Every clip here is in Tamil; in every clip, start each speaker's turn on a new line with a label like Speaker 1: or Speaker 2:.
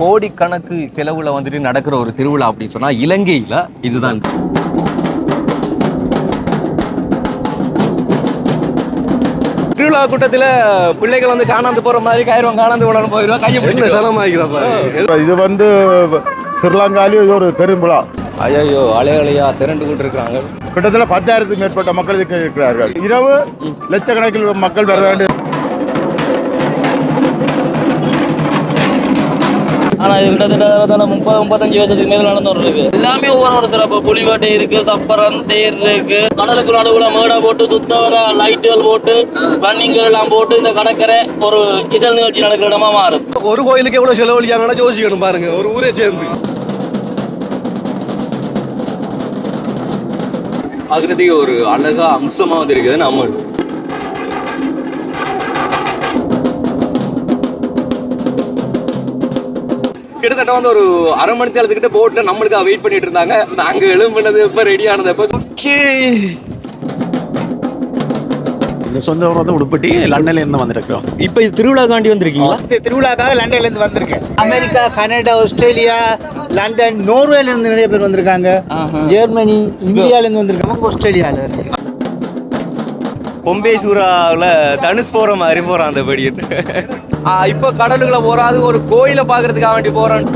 Speaker 1: கோடிக்கணக்கு செலவுல வந்துட்டு நடக்கிற ஒரு திருவிழா அப்படின்னு சொன்னா இலங்கையில இதுதான். திருவிழா கூட்டத்துல பிள்ளைகள் வந்து காணாந்து போற மாதிரி கயிறுவன் காணாந்து போனாலும் போயிடுவா கையை பிடிச்சி
Speaker 2: சலமாகிறப்ப இது வந்து ஸ்ரீலங்காவிலும் இது ஒரு பெருவிழா.
Speaker 1: ஐயோ அலையா திரண்டு கொண்டு இருக்கிறாங்க.
Speaker 2: கிட்டத்தட்ட 10,000க்கும் மேற்பட்ட மக்கள் இருக்கிறார்கள். இரவு லட்சக்கணக்கில் மக்கள் வர வேண்டும்.
Speaker 3: ஆனால் இது கிட்டத்தட்ட 30-35 வருஷத்துக்கு மேலே நடந்து இருக்கு. எல்லாமே ஒவ்வொரு சிறப்பு. புலிவேட்டை இருக்கு, சப்பரம் தேர் இருக்கு, கடலுக்கு நடுவில் மேடை போட்டு சுத்த வர லைட்டுகள் போட்டு ரன்னிங்கள் எல்லாம் போட்டு இந்த கடற்கரை ஒரு இசல் நிகழ்ச்சி நடக்கிற இடமா மாறும்.
Speaker 4: ஒரு கோயிலுக்கு எவ்வளவு செலவழிக்காங்கன்னா யோசிக்கணும் பாருங்க, ஒரு ஊரே சேர்ந்து.
Speaker 1: பார்க்கறதுக்கு ஒரு அழகா அம்சமா வந்து இருக்குது நம்ம. கிட்டத்தட்ட வந்து ஒரு அரை மணி நேரத்துக்கிட்ட போட்ல நம்மளுக்காக வெயிட் பண்ணிட்டு இருந்தாங்க. நாங்க எழும்புனது இப்ப ரெடி ஆனது
Speaker 5: இந்த சொந்த ஊர் வந்து உடுப்பட்டி லண்டன்ல இருந்து வந்திருக்கிறோம்.
Speaker 1: இப்ப இது திருவிழாக்காண்டி வந்திருக்கீங்களா?
Speaker 6: திருவிழாக்காக லண்டன்ல இருந்து வந்திருக்கேன். அமெரிக்கா, கனடா, ஆஸ்திரேலியா, லண்டன், நோர்வேல இருந்து நிறைய பேர் வந்திருக்காங்க. ஜெர்மனி, இந்தியால இருந்து வந்திருக்காங்க, ஆஸ்திரேலியால இருக்கு.
Speaker 1: பொம்பே சூறாவில் தனுஷ் போற மாதிரி போறான் அந்த படி. இப்போ கடலுக்குள்ள போறாது ஒரு கோயிலை பாக்குறதுக்காக வேண்டி போறான்.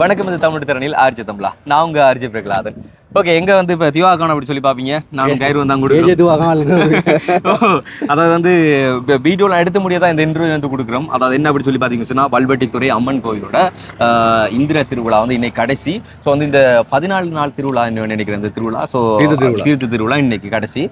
Speaker 1: வணக்கம், இது தமிழ் திறனில் ஆர்ஜி தமிழா. நான் உங்க ஆர்ஜி பிரகலாதன். ஓகே, எங்க வந்து இப்போ திவாகான் அப்படி சொல்லி பார்ப்பீங்க. நான் கயிறு வந்தாங்க அதாவது வந்து வீடியோலாம் எடுத்த முடியாதான் இந்த இன்டர்வியூ வந்து கொடுக்குறோம். அதாவது என்ன அப்படி சொல்லி பார்த்தீங்கன்னு சொன்னால், வல்வெட்டித்துறை அம்மன் கோயிலோட இந்திர திருவிழா வந்து இன்னைக்கு கடைசி. ஸோ வந்து இந்த 14 நாள் திருவிழா நினைக்கிறேன் இந்த திருவிழா. ஸோ தீர்த்த திருவிழா இன்னைக்கு கடைசி.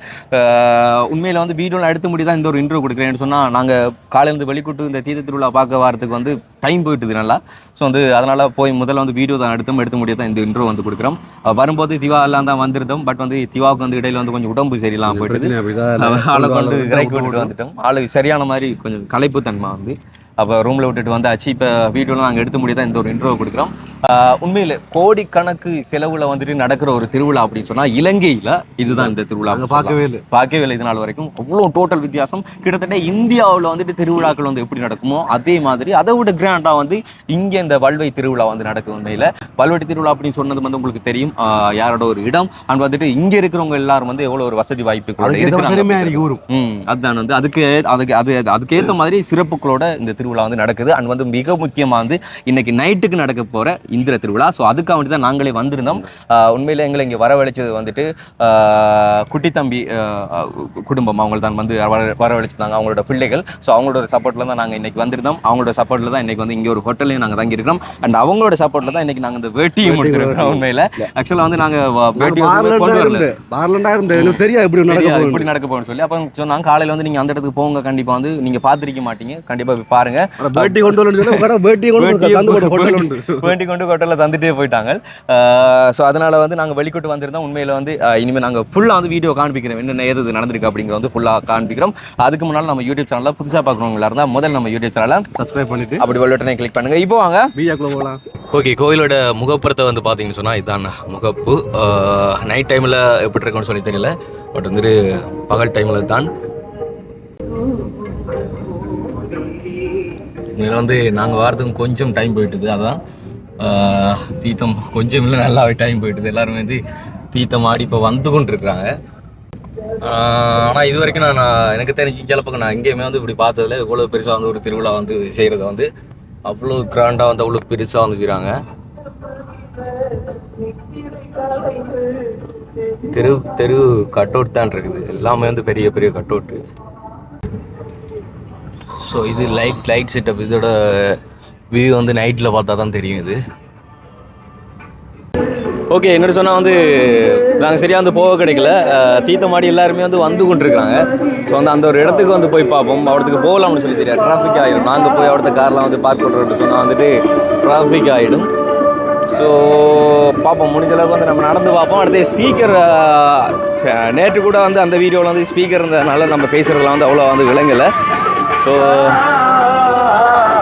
Speaker 1: உண்மையில் வந்து வீடியோலாம் எடுத்த முடியாதான் இந்த ஒரு இன்டர்வியூ கொடுக்குறேன்னு சொன்னால், நாங்கள் காலையிலேருந்து வெளிக்கூட்டு இந்த தீர்த்த திருவிழா பார்க்க வரதுக்கு வந்து டைம் போயிட்டுது நல்லா. ஸோ வந்து அதனால் போய் முதல்ல வந்து வீடியோ தான் எடுத்த முடியாதான் இந்த இன்டர்வியூ வந்து கொடுக்குறோம். வரும்போது திவா எல்லாம் தான் வந்திருந்தோம். பட் வந்து திவாவுக்கு வந்து இடையில வந்து கொஞ்சம் உடம்பு சரியில்லாம போயிட்டு ஆளை கொண்டு இறக்கி விட்டுட்டு வந்துட்டோம். ஆளு சரியான மாதிரி கொஞ்சம் களைப்பு தன்மை வந்து அப்போ ரூமில் விட்டுட்டு வந்தாச்சு. இப்போ வீடியோலாம் நாங்கள் எடுத்த முடியாதான் இந்த ஒரு இன்டர்வியூ கொடுக்குறோம். உண்மையில் கோடிக்கணக்கு செலவில் வந்துட்டு நடக்கிற ஒரு திருவிழா அப்படின்னு சொன்னால் இலங்கையில் இதுதான் இந்த திருவிழா. பார்க்கவே இல்லை இது நாள் வரைக்கும். அவ்வளோ டோட்டல் வித்தியாசம். கிட்டத்தட்ட இந்தியாவில் வந்துட்டு திருவிழாக்கள் வந்து எப்படி நடக்குமோ அதே மாதிரி அதை விட கிராண்டாக வந்து இங்கே இந்த வல்வை திருவிழா வந்து நடக்கும். உண்மையில் வல்வெட்டி திருவிழா அப்படின்னு சொன்னது வந்து உங்களுக்கு தெரியும் யாரோட ஒரு இடம். அண்ட் வந்துட்டு இங்கே இருக்கிறவங்க எல்லாரும் வந்து எவ்வளோ ஒரு வசதி வாய்ப்புகளோட அதுதான் வந்து அதுக்கேற்ற மாதிரி சிறப்புகளோட இந்த திருவிழா வந்து நடக்குது. அண்ட் வந்து மிக முக்கியமாக வந்து இன்னைக்கு நைட்டுக்கு நடக்க போகிற இந்திர திருவிழா. ஸோ அதுக்காக வேண்டி தான் நாங்களே வந்திருந்தோம். உண்மையில் எங்களை இங்கே வரவழைச்சது வந்துட்டு குட்டி தம்பி குடும்பம் அவங்க தான் வந்து வரவழைச்சிருந்தாங்க, அவங்களோட பிள்ளைகள். ஸோ அவங்களோட சப்போர்ட்டில் தான் நாங்கள் இன்னைக்கு வந்திருந்தோம். அவங்களோட சப்போர்ட்டில் தான் இன்னைக்கு வந்து இங்கே ஒரு ஹோட்டல்லையும் நாங்கள் தங்கியிருக்கிறோம். அண்ட் அவங்களோட சப்போர்ட்டில் தான் இன்னைக்கு நாங்கள் இந்த வேட்டியும் முடிச்சிருக்கிறோம். உண்மையில் ஆக்சுவலாக வந்து நாங்கள் வேட்டி இப்படி நடக்க போகணும்னு சொல்லி அப்போ சொன்னாங்க காலையில் வந்து நீங்கள் அந்த இடத்துக்கு போங்க, கண்டிப்பாக வந்து நீங்கள் பார்த்துருக்க மாட்டீங்க, கண்டிப்பாக போய் பாருங்க. வேட்டி கொண்டு ஹோட்டலில் தந்துட்டே போயிட்டாங்க. ஸோ அதனால வந்து நாங்கள் வெளிக்கூட்டு வந்திருந்தோம். உண்மையில் வந்து இனிமேல் நாங்கள் ஃபுல்லாக வந்து வீடியோ காண்பிக்கிறோம், என்னென்ன ஏது நடந்திருக்கு அப்படிங்கிறத வந்து ஃபுல்லாக காண்பிக்கிறோம். அதுக்கு முன்னால் நம்ம யூடியூப் சேனலில் புதுசாக பார்க்குறவங்களா இருந்தால் முதல்ல நம்ம யூடியூப் சேனலை சப்ஸ்கிரைப் பண்ணிட்டு அப்படி வெள்ளட்டனே கிளிக் பண்ணுங்க. இப்போ வாங்க வீடியோக்குள்ள போகலாம். ஓகே, கோயிலோட முகப்புறத்தை வந்து பார்த்தீங்கன்னு சொன்னால் இதுதான் முகப்பு. நைட் டைமில் எப்படி இருக்குன்னு சொல்லி தெரியல, பட் வந்துட்டு பகல் டைமில் தான். இதில் வந்து நாங்கள் வாரத்துக்கு கொஞ்சம் டைம் போயிட்டுது. அதான் தீர்த்தம் கொஞ்சம் இல்லை நல்லாவே டைம் போயிட்டுது. எல்லாருமே வந்து தீர்த்தம் ஆடி இப்போ வந்து கொண்டு இருக்கிறாங்க. ஆனால் இது வரைக்கும் நான் எனக்கு தெரிஞ்சு சிலப்பக்கம் நான் எங்கேயுமே வந்து இப்படி பார்த்ததில்ல. இவ்வளோ பெருசாக வந்து ஒரு திருவிழா வந்து செய்கிறத வந்து அவ்வளோ கிராண்டாக வந்து அவ்வளோ பெருசாக வந்து செய்கிறாங்க. தெரு கட் அவுட் தான் இருக்குது, எல்லாமே வந்து பெரிய பெரிய கட் அவுட்டு. ஸோ இது லைட் செட்டப். இதோட வியூ வந்து நைட்டில் பார்த்தா தான் தெரியும் இது. ஓகே, என்னோட சொன்னால் வந்து நாங்கள் சரியாக வந்து போக கிடைக்கல. தீர்த்தமாடி எல்லாருமே வந்து கொண்டிருக்காங்க. ஸோ வந்து அந்த ஒரு இடத்துக்கு வந்து போய் பார்ப்போம். அவடத்துக்கு போகலாம்னு சொல்லி தெரியாது, டிராஃபிக் ஆகிடும். நாங்கள் போய் அவடத்த கார்லாம் வந்து பார்க் பண்ணுறோன்னு சொன்னால் வந்துட்டு டிராஃபிக் ஆகிடும். ஸோ பார்ப்போம், முடிஞ்ச அளவுக்கு வந்து நம்ம நடந்து பார்ப்போம். அடுத்து ஸ்பீக்கர் நேற்று கூட வந்து அந்த வீடியோவில் வந்து ஸ்பீக்கர் இருந்ததுனால நம்ம பேசுகிறதுலாம் வந்து அவ்வளோ வந்து விளங்கலை. ஸோ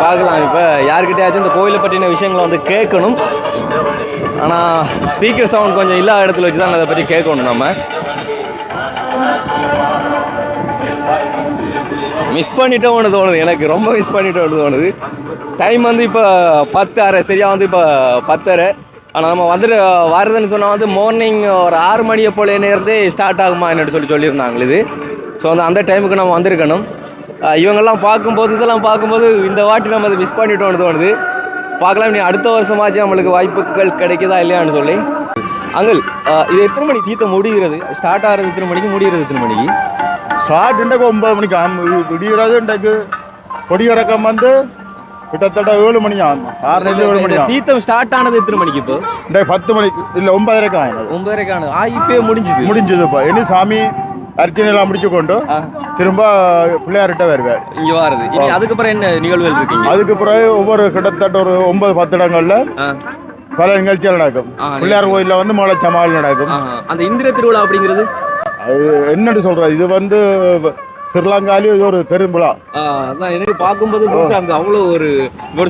Speaker 1: பார்க்கலாம். இப்போ யார்கிட்டயாச்சும் இந்த கோயிலை பற்றின விஷயங்களை வந்து கேட்கணும். ஆனால் ஸ்பீக்கர் சவுண்ட் கொஞ்சம் இல்லாத இடத்துல வச்சு தான் அதை பற்றி கேட்கணும் நம்ம. மிஸ் பண்ணிட்டோம்னு தோணுது, எனக்கு ரொம்ப மிஸ் பண்ணிட்டோம்னு தோணுது. டைம் வந்து இப்போ 10:30, சரியாக வந்து இப்போ 10:30. ஆனால் நம்ம வந்துட்டு வருதுன்னு சொன்னால் வந்து மார்னிங் ஒரு 6 மணியை போல நேரத்தே ஸ்டார்ட் ஆகுமா என்னட்டு சொல்லியிருந்தாங்க இது. ஸோ வந்து அந்த டைமுக்கு நம்ம வந்திருக்கணும். இவங்கெல்லாம் பார்க்கும்போது இதெல்லாம் பார்க்கும்போது இந்த வாட்டி நம்ம அதை மிஸ் பண்ணிட்டோம்னு தோணுது. பார்க்கலாம், நீ அடுத்த வருஷமாச்சும் நம்மளுக்கு வாய்ப்புகள் கிடைக்குதா இல்லையான்னு சொல்லி. அங்கிள், இது எத்தனை மணிக்கு தீர்த்த முடிகிறது? ஸ்டார்ட் ஆகிறது எத்தனை மணிக்கு, முடிகிறது எத்தனை மணிக்கு?
Speaker 2: ஸ்டார்ட் இன்றைக்கு 9 மணிக்கு விடிகிறது. இன்றைக்கு கொடியிறக்கம் வந்து கிட்டத்தட்ட 7 மணி ஆகும். 6:30 7 மணி.
Speaker 1: தீர்த்தம் ஸ்டார்ட் ஆனது எத்தனை மணிக்கு? இப்போ
Speaker 2: இன்றைக்கு 10 மணிக்கு இல்லை 9:30 ஆகினது.
Speaker 1: 9:30 ஆனது. இப்போயே முடிஞ்சுது
Speaker 2: இப்போ இனி சாமி அர்ச்சனையெல்லாம் முடிச்சு கொண்டு திரும்ப பிள்ளையார்கிட்ட வருவார்.
Speaker 1: இங்கே வாருது. இனி அதுக்கப்புறம் என்ன நிகழ்வுகள் இருக்கீங்க?
Speaker 2: அதுக்கு பிறகு ஒவ்வொரு கிட்டத்தட்ட ஒரு 9-10 இடங்கள்ல பல நிகழ்ச்சிகள் நடக்கும். பிள்ளையார் கோயிலில் வந்து மோளச்சமால் நடக்கும்.
Speaker 1: அந்த இந்திர திருவிழா அப்படிங்கிறது
Speaker 2: அது என்னன்னு சொல்றது, இது வந்து ஸ்ரீலங்காலேயும் இது ஒரு பெரும்பிழா.
Speaker 1: அதான் எனக்கு பார்க்கும்போது அங்கே அவ்வளோ ஒரு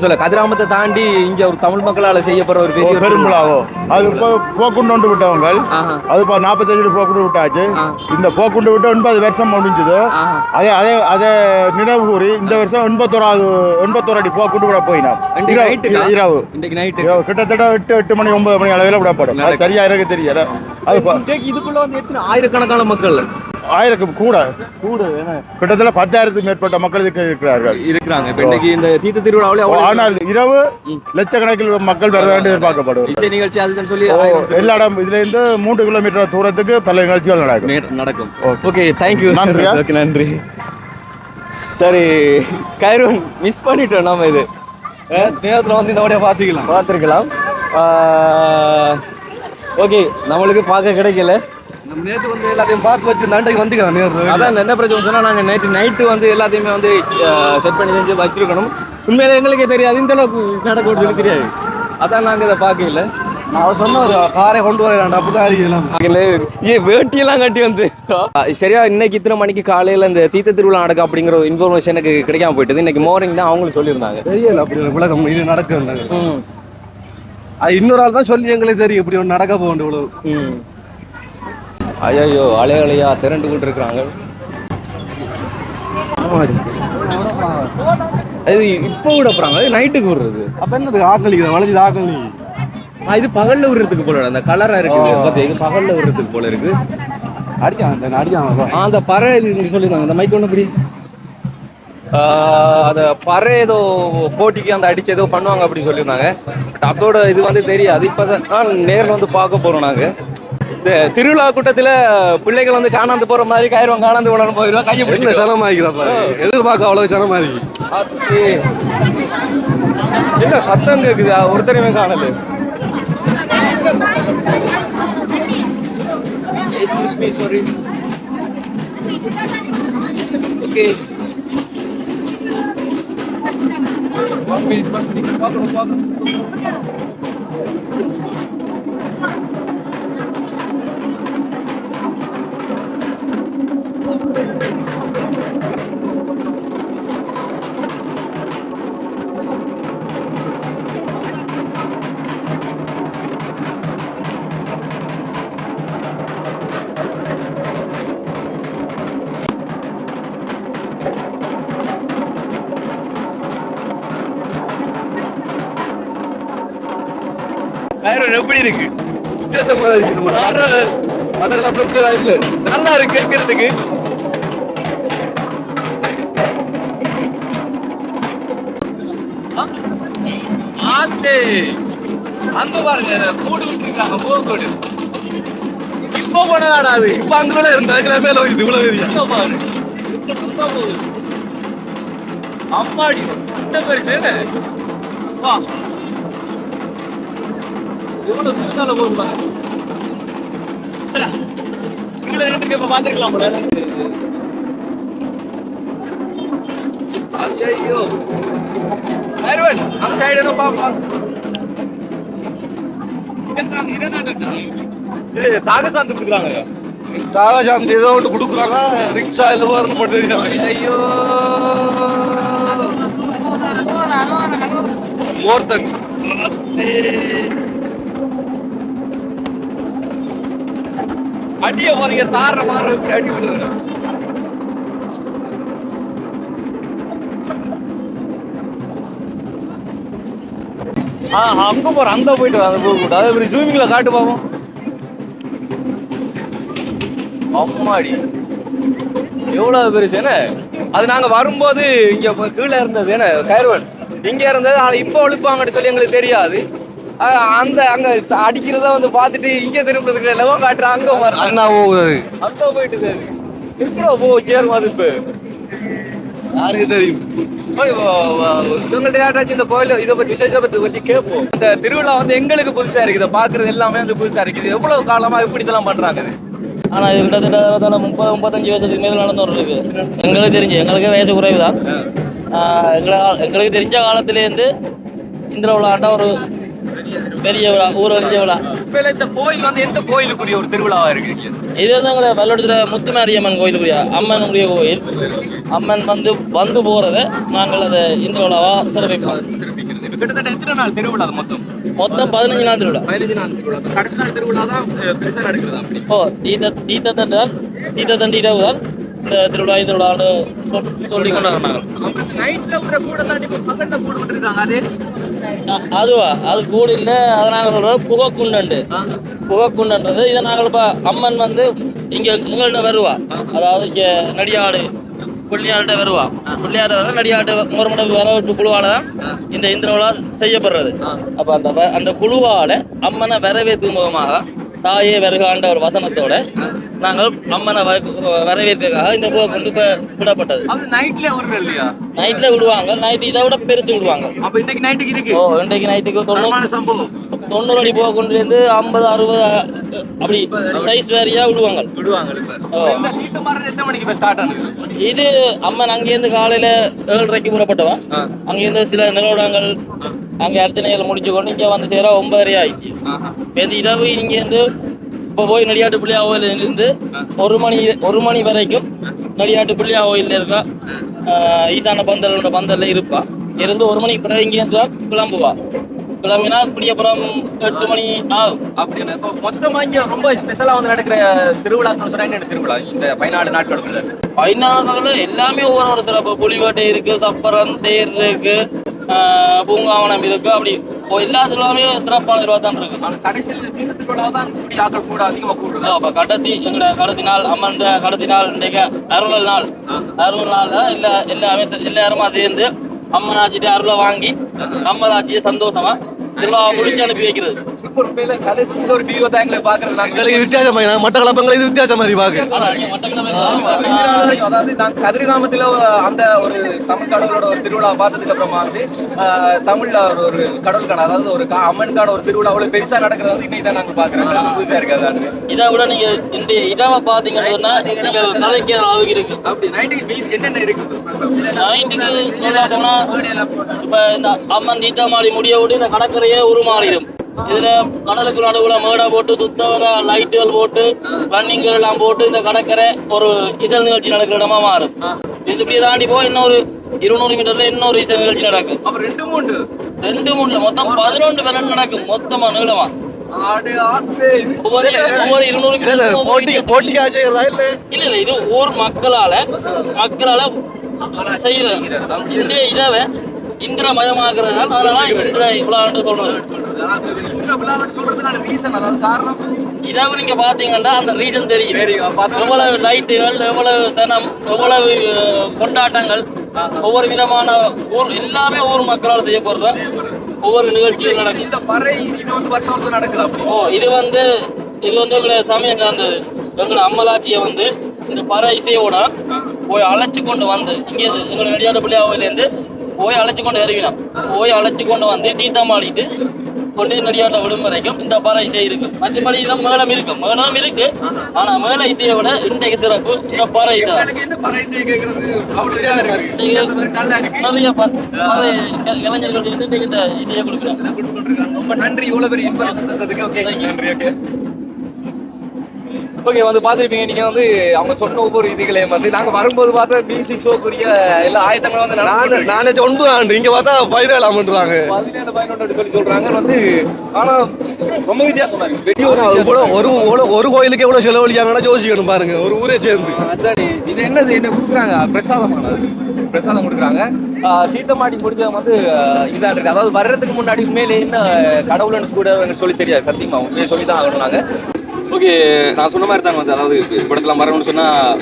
Speaker 1: சொல்ல கதிராமத்தை தாண்டி இங்கே ஒரு தமிழ் மக்களால் செய்யப்படுற ஒரு பெரிய
Speaker 2: பெரும்பிழாவோ. அது இப்போ போக்குண்டு விட்டவங்க அது இப்போ 45 போக்குண்டு விட்டாச்சு. இந்த போக்குண்டு விட்டு 9 வருஷம் முடிஞ்சது. அதை நினைவு கூறி இந்த வருஷம் 81 அடி போக்குண்டு விட போயினோம். இரவு கிட்டத்தட்ட 8 மணி 9 மணி அளவில் விடப்படும். அது சரியா எனக்கு தெரியல. அது
Speaker 1: இதுக்குள்ள வந்து எத்தனை ஆயிரக்கணக்கான மக்கள்,
Speaker 2: 1000 கூட கிட்டத்தட்ட 10,000க்கு மேற்பட்ட மக்கள் இருக்கிறாங்க.
Speaker 1: இப்போ இன்னைக்கு இந்த தீர்த்த திருவிழாவிலே.
Speaker 2: ஆனால் இரவு லட்சக்கணக்கில் மக்கள் வர வேண்டிய எதிர்பார்க்கப்படும்.
Speaker 1: இசை நிகழ்ச்சி அதுன்னு சொல்லி
Speaker 2: எல்லா இடம் இதுல இருந்து 3 கிலோமீட்டர் தூரத்துக்கு பல நிகழ்ச்சிகள் நடக்கும்.
Speaker 1: Okay, thank you. நன்றி. சரி கைரோன், மிஸ் பண்ணிட்டோம் நம்ம. இது
Speaker 4: நேரத்தில் வந்து இந்த வழியாக
Speaker 1: பார்த்துருக்கலாம். ஓகே, நம்மளுக்கு பார்க்க கிடைக்கல.
Speaker 4: நம்ம நேற்று வந்து எல்லாத்தையும் பார்த்து வச்சு நண்டைக்கு வந்துக்கலாம். நேரம்
Speaker 1: அதான் என்ன பிரச்சனை சொன்னால் நாங்கள் நைட்டு வந்து எல்லாத்தையுமே வந்து செட் பண்ணி செஞ்சு வச்சிருக்கணும். உண்மையில எங்களுக்கே தெரியாது, இந்த அளவுக்கு நடக்கும் சொல்லி தெரியாது. அதான் நாங்கள் இதை பார்க்கல.
Speaker 4: நான் சொன்ன ஒரு காரை கொண்டு வரலாம், அப்படிதான் இருக்கலாம்.
Speaker 1: வேட்டியெல்லாம் கட்டி வந்து சரியா இன்னைக்கு இத்தனை மணிக்கு காலையில் இந்த தீர்த்த திருவிழா நடக்கும் அப்படிங்கிற ஒரு இன்ஃபர்மேஷன் எனக்கு கிடைக்காம போயிட்டது. இன்னைக்கு மார்னிங் தான் அவங்களும் சொல்லியிருந்தாங்க.
Speaker 4: தெரியல அப்படி ஒரு விளக்கம் இது நடக்க. அது இன்னொரு ஆள் தான் சொல்லி எங்களுக்கு தெரியும் இப்படி ஒன்று நடக்க போகணும் இவ்வளவு.
Speaker 1: ஐயோ, அலையா திரண்டு கொண்டு இருக்கிறாங்க. அது இப்போ விட போறாங்க, அது நைட்டுக்கு விடுறது.
Speaker 4: அப்ப என்னது ஆக்களிக்குது வளைஞ்சது ஆக்களி.
Speaker 1: இது பகல்ல விடுறதுக்கு போல, அந்த கலரா இருக்குது பார்த்தீங்க, இது பகல்ல விடுறதுக்கு போல இருக்கு.
Speaker 4: அடிக்காம
Speaker 1: அந்த பறை இது சொல்லியிருந்தாங்க. அந்த மைக் ஒன்று இப்படி அதை பறை ஏதோ போட்டிக்கு அந்த அடிச்சு ஏதோ பண்ணுவாங்க அப்படி சொல்லியிருந்தாங்க. பட் அதோட இது வந்து தெரியாது. இப்போ தான் நேரில் வந்து பார்க்க போகிறோம் நாங்கள். இந்த திருவிழா கூட்டத்தில் பிள்ளைகள் வந்து காணாந்து போகிற மாதிரி கயிறுவாங்க, காணாந்து விடணும் போயிடுவோம். கையை பிடிச்சி
Speaker 4: சனமாக்கிறப்ப எதிர்பார்க்க அவ்வளோ சனமாகி
Speaker 1: என்ன சத்தம் கேட்குது, ஒருத்தரையுமே காணல. Excuse me, sorry. ஓகே, பார்க்கணும். எப்படி இருக்கு?
Speaker 4: வித்தியாசமா இருக்கு.
Speaker 1: நல்லா இருக்கு கேட்கறதுக்கு. அங்க பாருங்க, கூடு விட்டுருக்காங்க, போகக்கூடு. இப்போ போனதாடா அது.
Speaker 4: இப்ப அங்கே இருந்தா மேல இவ்வளவு
Speaker 1: பாரு, அம்மாடி இந்த பெருசு வா, எவ்வளவு சுத்தனால போகுவாங்க. உங்களை ரெண்டுக்கு இப்ப பாத்துருக்கலாம் போல. ஐயோ, அந்த சைடு என்ன பாப்பா, தாகசாந்து கொடுக்குறாங்க.
Speaker 4: தாகசாந்து ஏதோ ஒன்று கொடுக்குறாங்க. ரிக்ஷா இல்லை வரணும் மட்டும்.
Speaker 1: ஐயோ,
Speaker 4: மோர்த்தன்
Speaker 1: அடிய பாருங்க தார மாற அடி விடுங்க. அங்க போறோம், அங்க போயிட்டு அந்த போக அதே மாதிரி ஜூமிங்ல காட்டு பாப்போம். அம்மாடி எவ்வளவு பெருசு என்ன அது. நாங்க வரும்போது இங்க கீழே இருந்தது என்ன கயர்வன் இங்க இருந்தது. இப்ப ஒழிப்பாங்கன்னு சொல்லி எங்களுக்கு தெரியாது. அந்த அங்க அடிக்கிறத வந்து பார்த்துட்டு இங்க திரும்புறதுக்கு லெவம் காட்டுற அங்க அண்ணா போகுது அங்க போயிட்டு அது இருக்கிற போ சேரும். அது இப்ப யாருக்கு தெரியும்? இவங்கள்ட்ட யாராச்சும் இந்த கோயில் இதை பற்றி விசேஷத்தை பற்றி கேட்போம். இந்த திருவிழா வந்து எங்களுக்கு புதுசா இருக்குது, பாக்குறது எல்லாமே வந்து புதுசா இருக்குது. எவ்வளவு காலமா இப்படி இதெல்லாம் பண்றாங்க?
Speaker 3: ஆனா இது கிட்டத்தட்ட 30-35 வயசுக்கு மேல நடந்து இருக்கு. எங்களுக்கு தெரிஞ்சு எங்களுக்கு வயசு குறைவு தான். எங்களுக்கு தெரிஞ்ச காலத்திலேருந்து இந்த விழாண்டா ஒரு பெரிய விழா, ஊரறிஞ்ச விழா.
Speaker 1: இந்த கோயில் வந்து எந்த கோயிலுக்குரிய ஒரு திருவிழாவா இருக்கு?
Speaker 3: இது வந்து எங்களை பல்லடத்துல முத்துமாரியம்மன் கோயிலுக்குரிய அம்மனுடைய கோயில். அம்மன் வந்து போறத நாங்கள் அதை இந்த விழாவா சிறப்பிப்போம்.
Speaker 1: கிட்டத்தட்ட எத்தனை நாள் திருவிழா?
Speaker 3: மொத்தம் 15 நாள் திருவிழா.
Speaker 1: 15 நாள் திருவிழா. கடைசி நாள் திருவிழா தான் பெருசா நடக்குது. அப்படி
Speaker 3: இப்போ தீர்த்தத்தண்டி இரவு தான் இந்த திருவிழான்னு சொல்லி கொண்டாடுறாங்க.
Speaker 1: நைட்ல கூட கூட தாண்டி பக்கத்துல கூட விட்டுருக்காங்க.
Speaker 3: அதுவா அது கூட இல்லை. அதை நாங்கள் சொல்றோம் புகைக்குண்டண்டு. புகைக்குண்டன்றது இதை நாங்கள் இப்போ அம்மன் வந்து இங்க எங்கள்கிட்ட வருவா. அதாவது இங்க நடிகாடு பிள்ளையார்கிட்ட வருவா. பிள்ளையார் வர நடிகாட்டு ஒரு வரவிட்டு குழுவால தான் இந்த விழா செய்யப்படுறது. அப்ப அந்த குழுவால அம்மனை வரவேற்கும் முகமாக தாயே வருகாண்ட ஒரு வசனத்தோட நாங்கள் அம்மனை வரவேற்கிறதுக்காக இந்த புகை கொண்டு விடப்பட்டது. நைட்ல விடுவாங்க. நைட் இதை விட பெருசு விடுவாங்க.
Speaker 1: இன்னைக்கு நைட்டுக்கு இருக்கு.
Speaker 3: இன்றைக்கு நைட்டுக்கு
Speaker 1: 90
Speaker 3: அடி புகை கொண்டு இருந்து 50-60 அப்படி சைஸ் வேறையா விடுவாங்க. இது அம்மன் அங்கேருந்து காலையில 7:30 புறப்பட்டவா. அங்கேருந்து சில நிலவடங்கள் அங்க அர்ச்சனைகள் முடிச்சு கொண்டு இங்க வந்து சேர 9:30 ஆயிடுச்சு. இரவு இங்கேருந்து இப்போ போய் நடிகாட்டு பிள்ளையா கோயில இருந்து 1 மணி வரைக்கும் நடிகாட்டு பிள்ளையா கோயில்ல இருக்கா. ஈசான பந்தல்ல இருப்பா. இருந்து 1 மணிக்கு பிறகு இங்கேருந்து தான் கிளம்புவா. கிளம்பினா இப்படி அப்புறம் 8 மணி ஆகும்.
Speaker 1: அப்படின்னு இப்போ மொத்தமா இங்க ரொம்ப ஸ்பெஷலா வந்து நடக்கிற திருவிழாக்கள் சொன்னா என்ன திருவிழா? இந்த 14 நாட்களுக்குள்ள
Speaker 3: 14 நாட்கள் எல்லாமே ஒவ்வொரு சிறப்பு. புலிவேட்டை இருக்கு, சப்பரம், தேர் இருக்கு, பூங்காவனம் இருக்கு. அப்படி எல்லா திருவிழாமே சிறப்பான திருவிழா தான் இருக்கு.
Speaker 1: ஆனா கடைசியில் தீர்த்த திருவிழா தான் இப்படி ஆக்கள் கூட அதிகமா கூடுறது.
Speaker 3: அப்ப எங்களோட கடைசி நாள் அம்மன் கடைசி நாள் இன்றைக்கு அருள் நாள் எல்லாருமா சேர்ந்து அம்மனாச்சிட்டு அருளை வாங்கி அம்மனாச்சியை சந்தோஷமா திருவிழா முடிச்சு அனுப்பி வைக்கிறது.
Speaker 1: ஒரு டிவி எங்களை பாக்குறது
Speaker 4: வித்தியாசமா மட்டக்களப்பங்களை இது வித்தியாசம் மாதிரி பாக்கு.
Speaker 1: அதாவது நான் கதிர்காமத்துல அந்த ஒரு தமிழ் கடவுளோட ஒரு திருவிழா பார்த்ததுக்கு அப்புறமா வந்து தமிழ்ல ஒரு கடவுளுக்கான அதாவது ஒரு அம்மனுக்கான ஒரு திருவிழா அவ்வளவு பெருசா நடக்கிறது வந்து இன்னைக்கு தான் நாங்க பாக்குறோம். புதுசா இருக்காது.
Speaker 3: இதை விட நீங்க இந்த இரவை பாத்தீங்கன்னா நீங்க கதைக்கிற அளவுக்கு இருக்கு.
Speaker 1: அப்படி நைட்டுக்கு என்னென்ன இருக்கு?
Speaker 3: நைட்டுக்கு சொல்ல போனா இப்ப இந்த அம்மன் தீட்டாமாடி முடிய விட்டு இந்த கடற்கரையே உருமாறிடும். இதுல கடலுக்கு நடுவுல மேடை போட்டு சுத்தவர லைட்டுகள் போட்டு ரன்னிங்கள் எல்லாம் போட்டு இந்த கடற்கரை ஒரு இசை நிகழ்ச்சி நடக்கிற இடமா மாறும். இது இப்படியே தாண்டி போய் இன்னொரு 200 மீட்டர்ல இன்னொரு இசை நிகழ்ச்சி நடக்கும்.
Speaker 1: அப்ப 2-3
Speaker 3: மொத்தம் 11 பேர் நடக்கும் மொத்தமா நீளமா. ஒவ்வொரு 200 மீட்டர் இல்ல இது ஊர் மக்களால செய்யறது. இந்த இரவை இந்திரமயமாகிறது தான். அதனால இந்திர விழான்னு சொல்றது. இரவு நீங்க பாத்தீங்கன்னா அந்த ரீசன் தெரியும். எவ்வளவு லைட்டுகள், எவ்வளவு சனம், எவ்வளவு கொண்டாட்டங்கள், ஒவ்வொரு விதமான ஊர் எல்லாமே ஊர் மக்களால் செய்யப்படுற ஒவ்வொரு நிகழ்ச்சிகள் நடக்கும்.
Speaker 1: இந்த பறை இது வந்து வருஷம் நடக்குது.
Speaker 3: இது வந்து எங்களை சமயம் சார்ந்தது. எங்களை அம்மலாட்சியை வந்து இந்த பறை இசையோட போய் அழைச்சு கொண்டு வந்து இங்கே எங்களை நடிகாட்டு பிள்ளையாவிலேருந்து போய் அழைச்சி கொண்டு இறங்கினோம். போய் அழைச்சி கொண்டு வந்து தீர்த்தமாடிட்டு கொண்டு நடிகாட்ட விடும் வரைக்கும் இந்த பறை இசை இருக்கு. மற்றபடி எல்லாம் மேளம் இருக்கு. ஆனா மேள இசையை விட இன்றைக்கு சிறப்பு இந்த பறை இசை. நிறைய கலைஞர்கள் இன்றைக்கு இந்த இசையை கொடுக்குறாங்க.
Speaker 1: ரொம்ப நன்றி. இவ்வளவு பெரிய இன்ஃபர்மேஷன் தந்ததுக்கு. ஓகே, நன்றி. ஓகே. ஓகே வந்து பார்த்துருப்பீங்க நீங்கள் வந்து அவங்க சொன்ன ஒவ்வொரு இதுகளையும் வந்து நாங்கள் வரும்போது பார்த்தா மியூசிக் ஷோக்குரிய எல்லா ஆயத்தங்களும் வந்து
Speaker 4: நானே 9 ஆண்டு இங்க பார்த்தா 17 பண்றாங்க
Speaker 1: 17 சொல்லி சொல்றாங்க வந்து. ஆனால் ரொம்ப வித்தியாசமா இருக்கு.
Speaker 4: ஒரு கோயிலுக்கு எவ்வளவு செலவழிக்காங்கன்னா யோசிக்கணும் பாருங்க, ஒரு ஊரே சேர்ந்து.
Speaker 1: அதாடி இது என்னது என்ன கொடுக்குறாங்க பிரசாதம் கொடுக்குறாங்க. தீர்த்தமாடி முடிஞ்ச வந்து இதாக இருக்கு. அதாவது வர்றதுக்கு முன்னாடி உண்மையிலே என்ன கடவுள்னு கூட எனக்கு சொல்லி தெரியாது சத்தியமா, உண்மையை சொல்லி தான் ஆகணும்னாங்க. ஓகே நான் சொன்ன மாதிரி தாங்க வந்து அதாவது படத்தில் வரணும்னு சொன்னால்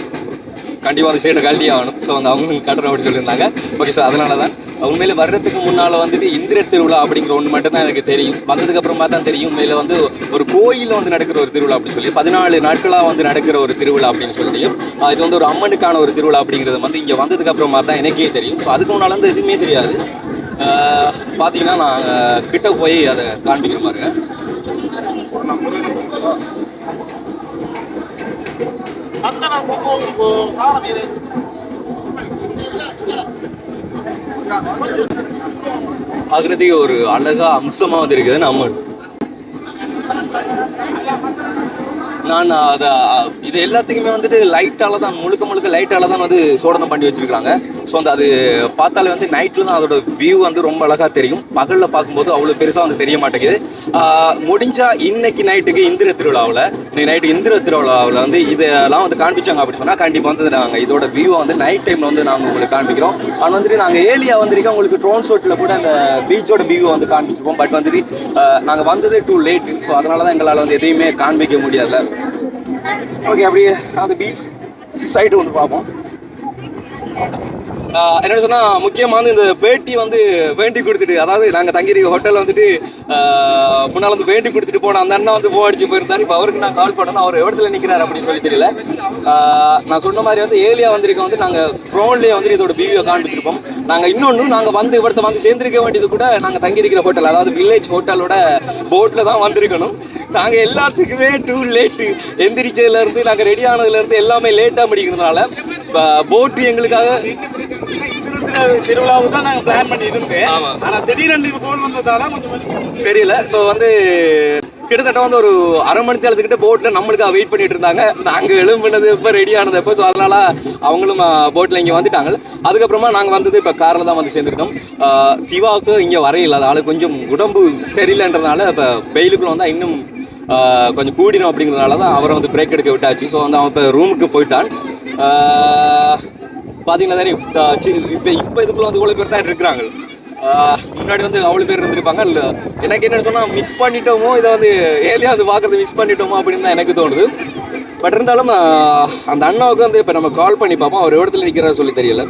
Speaker 1: கண்டிப்பாக அந்த சைடை கழட்டி ஆகணும். ஸோ வந்து அவங்க கட்டுறோம் அப்படி சொல்லியிருந்தாங்க. ஓகே சார், அதனால தான் உண்மையில வர்றதுக்கு முன்னால் வந்துட்டு இந்திர திருவிழா அப்படிங்கிற ஒன்று மட்டும் தான் எனக்கு தெரியும். வந்ததுக்கு அப்புறமா தான் தெரியும் உண்மையில வந்து ஒரு கோயிலில் வந்து நடக்கிற ஒரு திருவிழா அப்படி சொல்லி 14 நாட்களாக வந்து நடக்கிற ஒரு திருவிழா அப்படின்னு சொல்லியும் இது வந்து ஒரு அம்மனுக்கான ஒரு திருவிழா அப்படிங்கிறது வந்து இங்கே வந்ததுக்கு அப்புறமா தான் எனக்கே தெரியும். ஸோ அதுக்கு முன்னால் வந்து எதுவுமே தெரியாது. பார்த்தீங்கன்னா நான் கிட்ட போய் அதை காண்பிக்கிற மாதிரிங்க. பார்க்குறதுக்கு ஒரு அழகா அம்சமா வந்து இருக்குது நம்ம. நான் அதை இது எல்லாத்துக்குமே வந்துட்டு லைட்டால தான் முழுக்க லைட்டால தான் வந்து சோதனை பண்ணி வச்சிருக்காங்க. ஸோ வந்து அது பார்த்தாலே வந்து நைட்டில் தான் அதோட வியூ வந்து ரொம்ப அழகாக தெரியும். பகலில் பார்க்கும்போது அவ்வளோ பெருசாக வந்து தெரிய மாட்டேங்குது. முடிஞ்சால் இன்னைக்கு நைட்டுக்கு இந்திர திருவிழாவில் இந்திர திருவிழாவில் வந்து இதெல்லாம் வந்து காண்பிச்சாங்க அப்படி சொன்னால் கண்டிப்பாக வந்து நாங்கள் இதோட வியூவை வந்து நைட் டைமில் வந்து நாங்கள் உங்களுக்கு காண்பிக்கிறோம். ஆனால் வந்துட்டு நாங்கள் ஏலியா வந்திருக்கோம் உங்களுக்கு ட்ரோன் ஷோட்டில் கூட அந்த பீச்சோட வியூவை வந்து காண்பிச்சிருப்போம். பட் வந்துட்டு நாங்கள் வந்தது டூ லேட்டு. ஸோ அதனால தான் எங்களால் வந்து எதையுமே காண்பிக்க முடியாது. ஓகே அப்படியே அந்த பீச் சைடு வந்து பார்ப்போம். என்ன சொன்னால் முக்கியமாக இந்த பேட்டி வந்து வேண்டி கொடுத்துட்டு, அதாவது நாங்கள் தங்கியிருக்க ஹோட்டலில் வந்துட்டு முன்னால் வந்து வேண்டி கொடுத்துட்டு போனோம். அந்த அண்ணா வந்து அடிச்சு போயிருந்தார். இப்போ அவருக்கு நான் கால் பண்ணணும், அவர் இடத்துல நிற்கிறார் அப்படின்னு சொல்லி தெரியல. நான் சொன்ன மாதிரி வந்து ஏலியா வந்திருக்க வந்து நாங்கள் ட்ரோன்லேயே வந்து இதோட வியூவை காண்பிச்சிருப்போம். நாங்கள் இன்னொன்று நாங்கள் வந்து இவர்கிட்ட வந்து சேர்ந்திருக்க வேண்டியது கூட நாங்கள் தங்கியிருக்கிற ஹோட்டல், அதாவது வில்லேஜ் ஹோட்டலோட போட்டில் தான் வந்திருக்கணும். நாங்கள் எல்லாத்துக்குமே டூ லேட்டு. எந்திரிச்சதுலேருந்து நாங்கள் ரெடி ஆனதுலேருந்து எல்லாமே லேட்டாக முடிக்கிறதுனால போட்டு எங்களுக்காக
Speaker 2: திருவிழாவுக்கு தான் நாங்கள் பிளான் பண்ணி இருந்தேன். ஆனால் திடீரென்று இது போல் வந்ததால கொஞ்சம்
Speaker 1: தெரியல. ஸோ வந்து கிட்டத்தட்ட வந்து ஒரு அரை மணி நேரத்துக்கிட்ட போட்டில் நம்மளுக்காக வெயிட் பண்ணிட்டு இருந்தாங்க. நாங்கள் எழும்பினது இப்போ ரெடி ஆனது எப்போ. ஸோ அதனால அவங்களும் போட்டில் இங்கே வந்துட்டாங்க. அதுக்கப்புறமா நாங்கள் வந்தது இப்போ காரில் தான் வந்து சேர்ந்துருக்கோம். திவாவுக்கு இங்கே வரையில்லை, அது ஆளு கொஞ்சம் உடம்பு சரியில்லைன்றதுனால இப்போ வெயிலுக்குள்ள வந்தால் இன்னும் கொஞ்சம் கூடிடும் அப்படிங்கிறதுனால தான் அவரை வந்து பிரேக் எடுக்க விட்டாச்சு. ஸோ வந்து அவன் இப்போ ரூமுக்கு போயிட்டான். பார்த்தீங்கன்னா தெரியும் இப்போ இதுக்குள்ள வந்து இவ்வளோ பேர் தான் இருக்கிறாங்க. முன்னாடி வந்து அவ்வளோ பேர் இருந்திருப்பாங்க. இல்லை எனக்கு என்னென்னு சொன்னால் மிஸ் பண்ணிட்டோமோ, இதை வந்து ஏலியா வந்து பார்க்குறது மிஸ் பண்ணிட்டோமோ அப்படின்னு தான் எனக்கு தோணுது. பட் இருந்தாலும் அந்த அண்ணாவுக்கு வந்து இப்போ நம்ம கால் பண்ணி பார்ப்போம், அவர் இடத்துல நிற்கிறா சொல்லி தெரியல.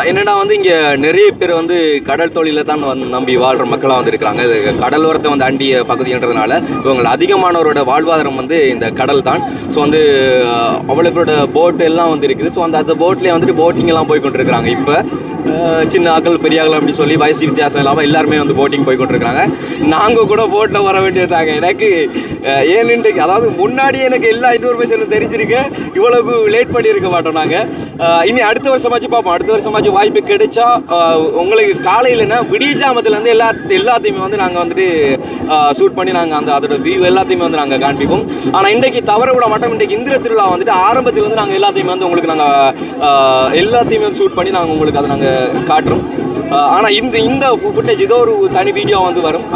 Speaker 1: என்னென்னா வந்து இங்கே நிறைய பேர் வந்து கடல் தொழிலை தான் வந்து நம்பி வாழ்கிற மக்களாக வந்து இருக்கிறாங்க. இது கடல் ஓரத்தை வந்து அண்டிய பகுதின்றதுனால இவங்க அதிகமானவரோட வாழ்வாதாரம் வந்து இந்த கடல் தான். ஸோ வந்து அவ்வளோ பேரோட போட் எல்லாம் வந்து இருக்குது. ஸோ அந்த போட்லேயே வந்துட்டு போட்டிங் எல்லாம் போய் கொண்டிருக்கிறாங்க. இப்போ சின்ன ஆக்கள் பெரிய ஆக்கள் அப்படி சொல்லி வயசு வித்தியாசம் இல்லாமல் எல்லாருமே வந்து போட்டிங் போய் கொண்டிருக்கிறாங்க. நாங்கள் கூட போட்டில் வர வேண்டியதாங்க. எனக்கு ஏன்னு அதாவது முன்னாடியே எனக்கு எல்லா இன்ஃபர்மேஷனும் தெரிஞ்சிருக்கு. இவ்வளவு லேட் பண்ணியிருக்க மாட்டோம் நாங்கள். இனி அடுத்த வருஷமாச்சு பார்ப்போம். அடுத்த வருஷமாச்சு வாய்ப்பு கிடைச்சா உங்களுக்கு காலையிலன்னா விடியஜாமத்துலேருந்து எல்லாத்தையுமே வந்து நாங்கள் வந்துட்டு ஷூட் பண்ணி நாங்கள் அதோட வியூ எல்லாத்தையுமே வந்து நாங்கள் காண்பிப்போம். ஆனால் இன்றைக்கு தவற விட மாட்டோம். இன்றைக்கு இந்திர திருவிழா வந்துட்டு ஆரம்பத்தில் வந்து நாங்கள் எல்லாத்தையுமே வந்து உங்களுக்கு நாங்கள் எல்லாத்தையுமே வந்து ஷூட் பண்ணி நாங்கள் உங்களுக்கு அதை நாங்கள் காட்டுறோம். ஆனால் இந்த ஃபுட்டேஜ் இதோ ஒரு தனி வீடியோ வந்து வரும்.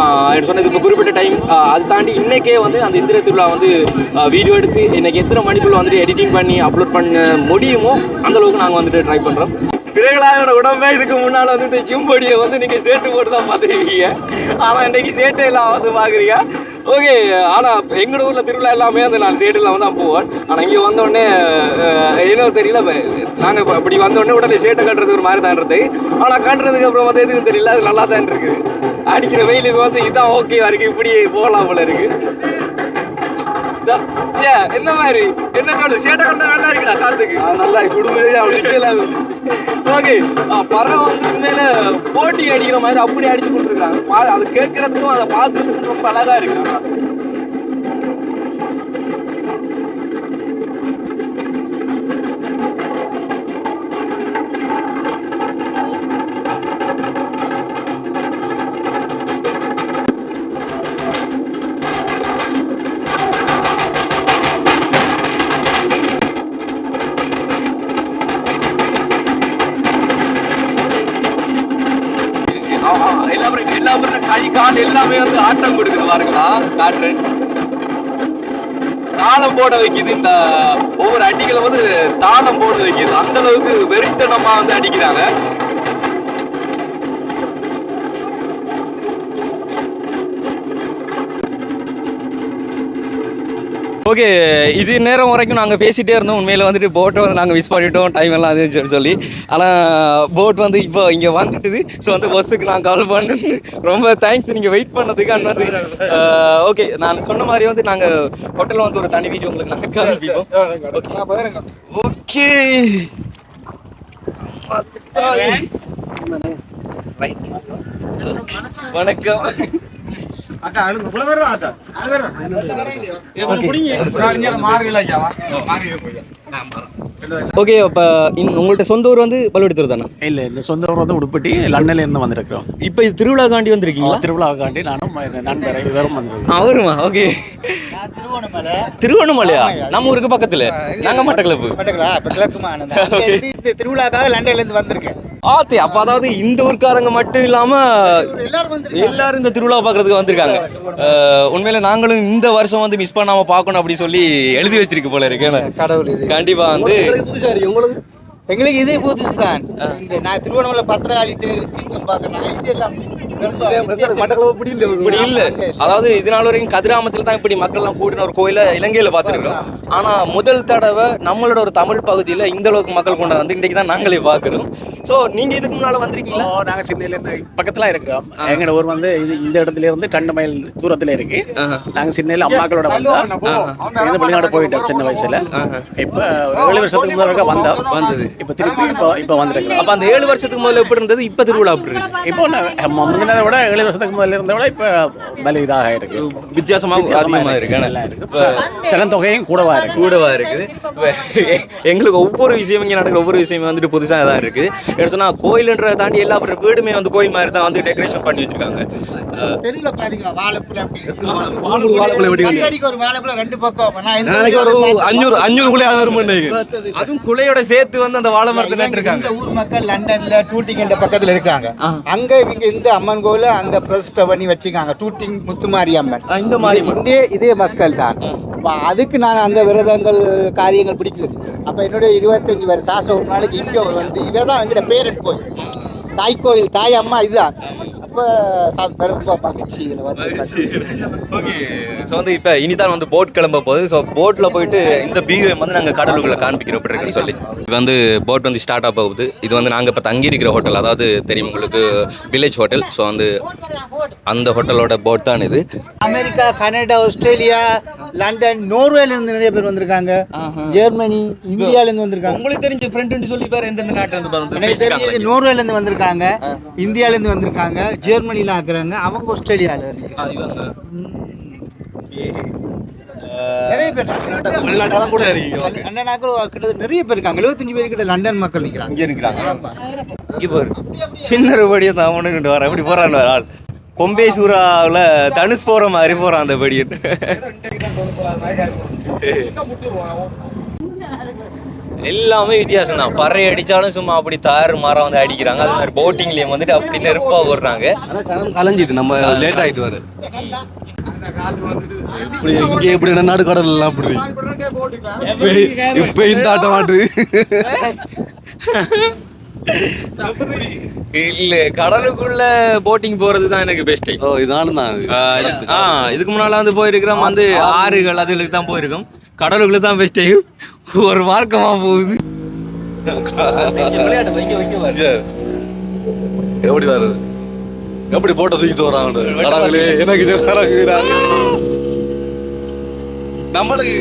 Speaker 1: சொன்னது இப்போ குறிப்பிட்ட டைம் அது தாண்டி இன்றைக்கே வந்து அந்த இந்திர திருவிழா வந்து வீடியோ எடுத்து இன்றைக்கி எத்தனை மணிக்குள்ளே வந்துட்டு எடிட்டிங் பண்ணி அப்லோட் பண்ண முடியுமோ அந்தளவுக்கு நாங்கள் வந்துட்டு ட்ரை பண்ணுறோம். பிறகுலான உடம்பே இதுக்கு முன்னால் வந்து இந்த ஜிம்பொடியை வந்து நீங்கள் சேட்டு போட்டு தான் பார்த்துருக்கீங்க. ஆனால் இன்றைக்கி சேட்டையெல்லாம் வந்து பார்க்குறீங்க. ஓகே, ஆனால் எங்களோட ஊரில் திருவிழா எல்லாமே வந்து நான் சேட்டில் வந்து தான் போவேன். ஆனால் இங்கே வந்தோடனே ஏதோ தெரியல, நாங்கள் இப்போ அப்படி வந்தோடனே உடனே சேட்டை கட்டுறதுக்கு ஒரு மாதிரி தான் இருந்தது. ஆனால் கட்டுறதுக்கு அப்புறம் வந்து எதுவும் தெரியல, அது நல்லா தான் இருக்குது. அடிக்கிற வெயிலுக்கு வந்து இதுதான் ஓகே வரைக்கும் இப்படி போகலாம் போல இருக்குது. என்ன மாதிரி என்ன சொல்லு, சேட்டை கட்ட நல்லா இருக்குடா காத்துக்கு நல்லா சுடுமையா. ஓகே, பறவை வந்து உண்மையில போட்டி அடிக்கிற மாதிரி அப்படி அடிச்சு கொண்டிருக்காங்க. அது கேட்கறதுக்கும் அதை பார்க்கறதுக்கும் ரொம்ப அழகா இருக்கு. கால் எல்லாமே வந்து ஆட்டம் கொடுக்குது பாருங்களா, காட்டுறேன். தாளம் போட வைக்குது, இந்த ஒவ்வொரு அடிகளை வந்து தாளம் போட வைக்குது, அந்த அளவுக்கு வெறித்தனமா வந்து அடிக்கிறாங்க. ஓகே, இது நேரம் வரைக்கும் நாங்கள் பேசிகிட்டே இருந்தோம். உண்மையில் வந்துட்டு போட்டை வந்து நாங்கள் மிஸ் பண்ணிட்டோம், டைம் எல்லாம் அது சொல்லி. ஆனால் போட் வந்து இப்போ இங்கே வந்துட்டுது. ஸோ வந்து பஸ்ஸுக்கு நான் கால் பண்ணேன். ரொம்ப தேங்க்ஸ் நீங்கள் வெயிட் பண்ணதுக்கு. அண்ட் வந்து ஓகே, நான் சொன்ன மாதிரி வந்து நாங்கள் ஹோட்டலில் வந்து ஒரு தனி வீடியோ உங்களுக்கு நாங்கள் காமிப்போம். ஓகே, வணக்கம். ஓகே, அப்போ உங்கள்கிட்ட சொந்த ஊர் வந்து பள்ளிக்கூடத்தூர் தானே?
Speaker 5: இல்லை, இந்த சொந்த ஊர் வந்து உடுப்பட்டி, லண்டன்ல இருந்து வந்திருக்கிறோம்.
Speaker 1: இப்போ இது திருவிழாக்காண்டி வந்திருக்கீங்களா?
Speaker 5: திருவிழாவுக்காண்டி நானும் நண்பரை இவரும் வந்திருக்கோம்.
Speaker 1: அவருமா? ஓகே. திருவண்ணாமலையா? நம்ம ஊருக்கு பக்கத்துல. நாங்க மட்டக்களப்பு.
Speaker 6: திருவிழாக்காக லண்டன்ல இருந்து வந்திருக்கேன்.
Speaker 1: ஆத்தி, அப்ப அதாவது இந்த ஊர்க்காரங்க மட்டும் இல்லாம எல்லாரும் இந்த திருவிழா பாக்குறதுக்கு வந்திருக்காங்க. உண்மையில நாங்களும் இந்த வருஷம் வந்து மிஸ் பண்ணாம பார்க்கணும் அப்படி சொல்லி எழுதி வச்சிருக்கு போல இருக்கு.
Speaker 6: கடவுள், இது
Speaker 1: கண்டிப்பா வந்து
Speaker 6: எங்களுக்கு இதே புதுசு தான். இந்த நான் திருவண்ணாமலை பத்திரகாளி தீர்த்தம் பார்க்கணும், இது எல்லாம்
Speaker 1: இப்படி இல்ல. அதாவது இதனால வரைக்கும் கதிராமத்துல தான் இப்படி மக்கள் எல்லாம் கூடின ஒரு கோயில இலங்கையில பாத்துருக்கோம். ஆனா முதல் தடவை நம்மளோட ஒரு தமிழ் பகுதியில இந்த அளவுக்கு மக்கள் கொண்டு வந்து இன்னைக்கு தான் நாங்களே பாக்குறோம். சோ நீங்க இதுக்கு முன்னால வந்திருக்கீங்களா?
Speaker 5: நாங்க சின்னையில இருந்து பக்கத்துல இருக்கிறோம். எங்களோட ஊர் வந்து இந்த இடத்துல இருந்து 2 மைல் தூரத்துல இருக்கு. நாங்க சின்னையில அம்மாக்களோட வந்தோம். வெளிநாடு போயிட்டோம் சின்ன வயசுல. இப்ப ஒரு 7 வருஷத்துக்கு முதல்ல வந்தது. இப்ப திருப்பி இப்ப வந்திருக்கோம்.
Speaker 1: அப்ப அந்த 7 வருஷத்துக்கு முதல்ல எப்படி இருந்தது, இப்ப திருவிழா அப்படி இருக்கு?
Speaker 5: இப்போ முந்தினதை விட 7 வருஷத்துக்கு முதல்ல இருந்த விட இப்ப பல இதாக இருக்கு,
Speaker 1: வித்தியாசமா இருக்கு.
Speaker 5: சில தொகையும் கூடவா
Speaker 1: இருக்குது. எங்களுக்கு ஒவ்வொரு விஷயம் இங்க நடக்கிற ஒவ்வொரு விஷயம் வந்துட்டு புதுசா தான் இருக்கு. என்ன சொன்னா கோயில்ன்றதை தாண்டி எல்லா வீடுமே வந்து கோயில் மாதிரி தான் வந்து டெக்கரேஷன் பண்ணி வச்சிருக்காங்க.
Speaker 6: தெருவுல பாத்தீங்களா வாழைக்குள்ள
Speaker 4: வாழைக்குள்ள
Speaker 6: ஒரு வாழைக்குள்ள 2 பக்கம்
Speaker 4: ஒரு 500 குலையா வரும்.
Speaker 1: அதுவும் குலையோட சேர்த்து வந்து அந்த வாழை மரத்தை நட்டுருக்காங்க.
Speaker 6: இந்த ஊர் மக்கள் லண்டன்ல டூட்டிங் பக்கத்துல இருக்காங்க. அங்க இவங்க இந்த அம்மன் கோயில அங்க பிரதிஷ்டை பண்ணி வச்சுக்காங்க, டூட்டிங் முத்துமாரி அம்மன்.
Speaker 1: இந்த மாதிரி
Speaker 6: இதே மக்கள் தான். அதுக்கு நாங்க அங்க விரதங்கள் காரியங்கள் பிடிக்கிறது. அப்ப என்னுடைய 25 வருஷம் ஆசை ஒரு நாளைக்கு இங்க வந்து இவதான் எங்கட பேரன் கோயில், தாய் கோயில், தாய் அம்மா இதுதான். ரொம்ப மகிழ்ச்சி இதில்
Speaker 1: ஓகே. ஸோ வந்து இப்போ இனிதான் வந்து போட் கிளம்ப போகுது. ஸோ போட்டில் போயிட்டு இந்த பியூஎம் வந்து நாங்கள் கடலுக்குள்ள காண்பிக்கிறோம் அப்படி இருக்குன்னு சொல்லி இப்போ வந்து போட் வந்து ஸ்டார்ட் ஆக போகுது. இது வந்து நாங்கள் இப்போ தங்கி இருக்கிற ஹோட்டல், அதாவது தெரியும் உங்களுக்கு வில்லேஜ் ஹோட்டல். ஸோ வந்து அந்த ஹோட்டலோட போட் தான் இது.
Speaker 6: அமெரிக்கா, கனடா, ஆஸ்திரேலியா, லண்டன், நோர்வேல இருந்து நிறைய பேர் வந்திருக்காங்க. ஜெர்மனி, இந்தியால இருந்து வந்திருக்காங்க.
Speaker 1: உங்களுக்கு தெரிஞ்ச ஃப்ரெண்ட்னு சொல்லி பேர் எந்தெந்த நாட்டில் இருந்து?
Speaker 6: நோர்வேல இருந்து வந்திருக்காங்க, இந்தியால இருந்து வந்திருக்காங்க, ஜெர்மனில ஆக்குறாங்க, அவங்க ஆஸ்திரேலியால நிறைய பேர்
Speaker 4: கூட இருக்கீங்க.
Speaker 6: நிறைய பேர் இருக்காங்க. 75 பேர் கிட்ட லண்டன் மக்கள் நிற்கிறாங்க.
Speaker 1: இங்கே இருக்கிறாங்க. இங்கே போரு சின்ன படியை தான் அவனுக்கு வர எப்படி போறான்னு ஆள் கொம்பேசூராவில் தனுஷ் போற மாதிரி போறான் அந்த படியை. எல்லாமே வித்தியாசம் தான். பறை அடிச்சாலும் சும்மா அப்படி தாறு மாற வந்து அடிக்கிறாங்க. அது மாதிரி போட்டிங்லேயும் வந்துட்டு அப்படி நெருப்பா ஓடுறாங்க.
Speaker 4: கலைஞ்சிது, நம்ம லேட் ஆயிட்டு வர இங்கே எப்படி நடுக்கடல் எல்லாம் அப்படி இப்ப இந்த ஆட்டம் ஆட்டு
Speaker 1: இல்ல கடலுக்குள்ள போட்டிங் போறது தான் எனக்கு பெஸ்ட்.
Speaker 4: இதான
Speaker 1: இதுக்கு முன்னால வந்து போயிருக்கிறோம், வந்து ஆறுகள் அதுகளுக்கு தான் போயிருக்கோம். கடலுக்குள்ள தான் பெஸ்ட். ஒரு மார்க்கமா போகுது.
Speaker 4: எப்படி வருது, எப்படி போட்ட தூக்கிட்டு வராங்க எனக்கு நம்மளுக்கு.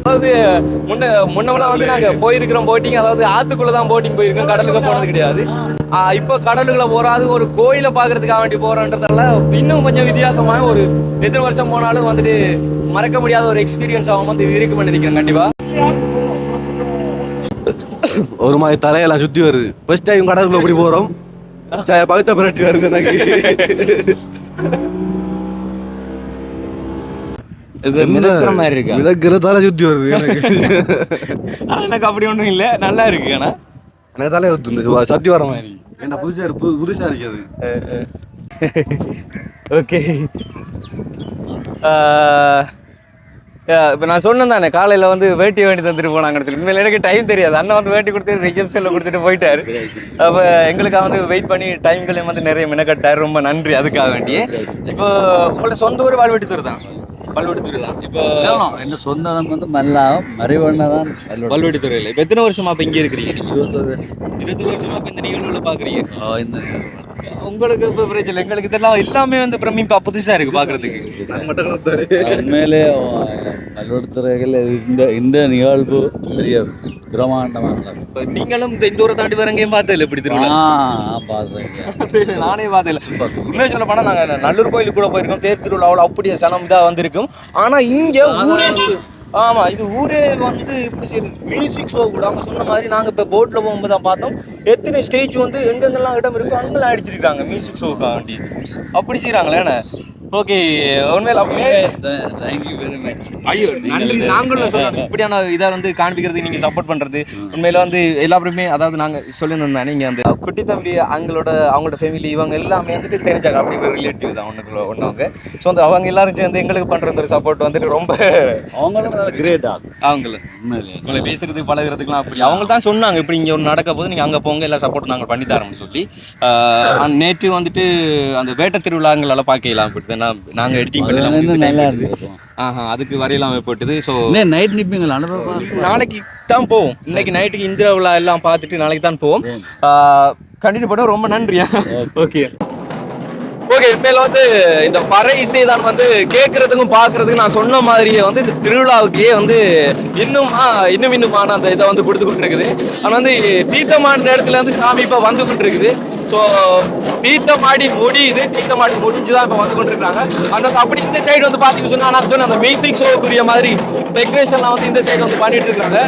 Speaker 1: அதாவது முன்னெல்லாம் வந்து நாங்க போயிருக்கிறோம் போட்டிங், அதாவது ஆத்துக்குள்ள தான் போட்டிங் போயிருக்கோம், கடலுக்கு போனது கிடையாது. இப்போ கடலுக்குள்ள போறாது ஒரு கோயிலை பாக்குறதுக்காக வேண்டி போறோன்றதால இன்னும் கொஞ்சம் வித்தியாசமா ஒரு எத்தனை வருஷம் போனாலும் வந்துட்டு மறக்க முடியாத ஒரு எக்ஸ்பீரியன்ஸ் ஆகும் வந்து இருக்குன்னு நினைக்கிறேன். கண்டிப்பா
Speaker 4: ஒரு மாதிரி தலையெல்லாம் சுத்தி வருது. ஃபர்ஸ்ட் டைம் கடலுக்குள்ள எப்படி போறோம், பகுத்த பிரட்டி வருது எனக்கு.
Speaker 1: மிதக்கிறதால
Speaker 4: சுத்தி வருது
Speaker 1: எனக்கு அப்படி ஒன்றும் இல்லை, நல்லா இருக்கு. ஆனா
Speaker 4: எனக்கு தலையை சுத்தி வர மாதிரி என்ன புதுசா இருக்காது.
Speaker 1: ஓகே. இப்போ நான் சொன்னேன் தானே காலையில் வந்து வேட்டி வேண்டி தந்துட்டு போனாங்கன்னு சொல்லி. இனிமேல் எனக்கு டைம் தெரியாது. அண்ணன் வந்து வேட்டி கொடுத்து ரிசப்ஷனில் கொடுத்துட்டு போயிட்டாரு. அப்போ எங்களுக்காக வந்து வெயிட் பண்ணி டைம்களையும் வந்து நிறைய மெனக்கட்டார். ரொம்ப நன்றி அதுக்காக வேண்டிய. இப்போ உங்களோட சொந்த ஊர் வல்வெட்டித்துறை தான். வல்வெட்டித்துறை தான். இப்போ
Speaker 7: என்ன சொந்த இடம் வந்து மல்லாவும் மறைவண்ண தான்
Speaker 1: வல்வெட்டித்துறையில். இப்போ எத்தனை வருஷமா இப்போ இங்கே இருக்கிறீங்க?
Speaker 7: 21 வருஷம்.
Speaker 1: 20 வருஷமா இப்போ இந்த நிகழ்வுல பார்க்குறீங்க.
Speaker 7: இந்த
Speaker 1: உங்களுக்கு இப்போ பிரச்சனை எங்களுக்கு இதெல்லாம் எல்லாமே வந்து பிரமிப்பா புதுசாக இருக்குது பார்க்குறதுக்கு.
Speaker 7: உண்மையிலே பல்வெடுத்துறைகள் இந்த நிகழ்வு பெரிய பிரமாண்டமாக.
Speaker 1: இப்போ நீங்களும் இந்த ஊரை தாண்டி வரங்கேயும் பார்த்ததில்ல இப்படி திருவிழா?
Speaker 7: பார்த்தேன்.
Speaker 1: நானே பார்த்ததில்ல. உண்மையை சொல்ல போனால் நாங்கள் நல்லூர் கோயிலுக்கு கூட போயிருக்கோம். தேர் திருவிழாவில் அப்படியே சனம் இதாக வந்திருக்கும். ஆனால் இங்கே ஊரே ஆமாம் இது ஊரே வந்து இப்படி சரி மியூசிக் ஷோ கூட அவங்க சொன்ன மாதிரி நாங்கள் இப்போ போட்டில் போகும்போது தான் பார்த்தோம் எத்தனை ஸ்டேஜ் வந்து எங்கெங்கெல்லாம் இடம் இருக்கோ அங்கெல்லாம் அடிச்சிருக்காங்க மியூசிக் ஷோக்காக வேண்டி. அப்படி செய்கிறாங்களே என்ன? ஓகே. உண்மையில்
Speaker 7: தேங்க்யூ வெரி மச்.
Speaker 1: ஐயோ நன்றி. நாங்களும் சொல்லணும் இப்படியான இதை வந்து காண்பிக்கிறதுக்கு நீங்கள் சப்போர்ட் பண்ணுறது உண்மையில் வந்து எல்லாருமே அதாவது நாங்கள் சொல்லியிருந்தோம் தானே. இங்கே அந்த குட்டி தம்பி அவங்களோட ஃபேமிலி இவங்க எல்லாமே வந்துட்டு தெரிஞ்சாங்க. அப்படி ஒரு ரிலேட்டிவ் தான் ஒன்றுவங்க. ஸோ வந்து அவங்க எல்லாரும் சேர்ந்து எங்களுக்கு பண்ணுற ஒரு சப்போர்ட் வந்துட்டு ரொம்ப
Speaker 7: அவங்களும் கிரேட் ஆகும்.
Speaker 1: அவங்களும் உங்களை பேசுறதுக்கு பழகிறதுக்குலாம் அப்படி அவங்க தான் சொன்னாங்க இப்படி இங்கே ஒன்று நடக்க போது நீங்கள் அங்கே போங்க எல்லா சப்போர்ட் நாங்கள் பண்ணி தரோம்னு சொல்லி. நேற்று வந்துட்டு அந்த வேட்டை திருவிழாங்களெல்லாம் பார்க்கலாம் அப்படி நாங்கள் எடிட்டிங் பண்ணலாம்
Speaker 7: நல்லா இருக்கு.
Speaker 1: அதுக்கு வரையெல்லாம் போட்டுது. ஸோ
Speaker 7: நைட் நிப்பீங்களா?
Speaker 1: நாளைக்கு தான் போவோம். இன்னைக்கு நைட்டுக்கு இந்திரா விழா எல்லாம் பார்த்துட்டு நாளைக்கு தான் போவோம். கண்டினியூ பண்ண ரொம்ப நன்றியா. Okay okay. மேல வந்து இந்த பறை இசை தான் வந்து கேட்கறதுக்கும் பார்க்கறதுக்கும் நான் சொன்ன மாதிரியே வந்து இந்த திருவிழாவுக்கே வந்து இன்னுமான அந்த இதை வந்து கொடுத்துக்கிட்டு இருக்குது. ஆனால் வந்து தீர்த்தமான இடத்துல வந்து சாமி இப்போ வந்துகிட்டு இருக்குது. ஸோ தீர்த்தமாடி முடியுது. தீர்த்தமாடி முடிஞ்சுதான் இப்போ வந்து கொண்டு இருக்காங்க. ஆனால் அப்படி இந்த சைடு வந்து பார்த்தீங்கன்னு சொன்னா நான் சொன்ன அந்த மியூசிக் ஷோக்குரிய மாதிரி டெக்கரேஷன்லாம் வந்து இந்த சைடு வந்து பண்ணிட்டு இருக்காங்க.